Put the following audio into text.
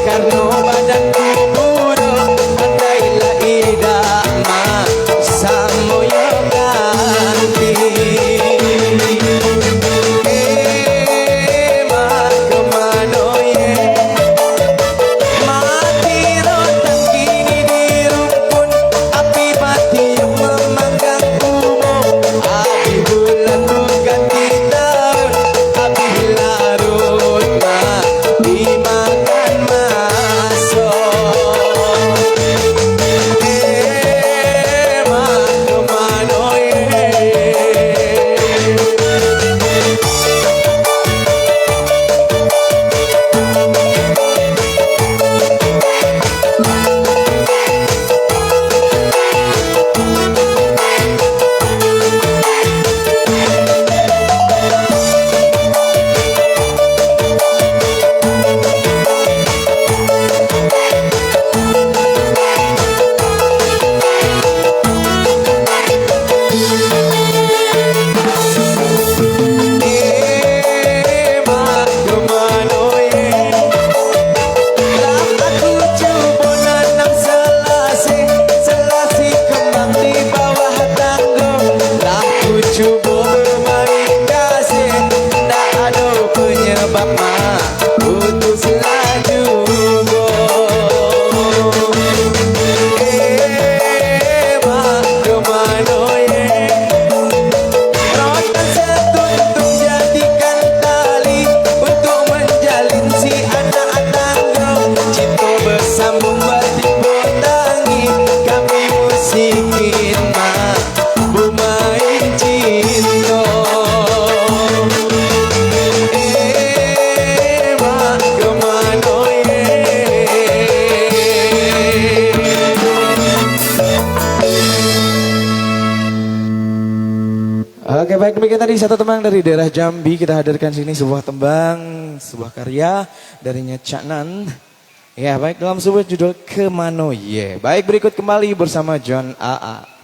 karena badanku buruk andailah idama samoyo ganti mak kemana ye mati rotan kini di rumpun api mati yang memanggang umum api bulan bukan di tahun api larut mak dimakan masuk mak kemana ye cuba bermain kasih tak ada penyebab mak putuslah juga mak kemana ye rotan setuntung jadikan tali untuk menjalin si anak tangga cinta bersambung batik botangi kami musikin mak bermain cinta mak kemana ye Oke baik demikian tadi satu tembang dari daerah Jambi kita hadirkan sini sebuah tembang sebuah karya darinya Cak Nan. Ya baik dalam sebuah judul Kemano Ye. Baik berikut kembali bersama John AA.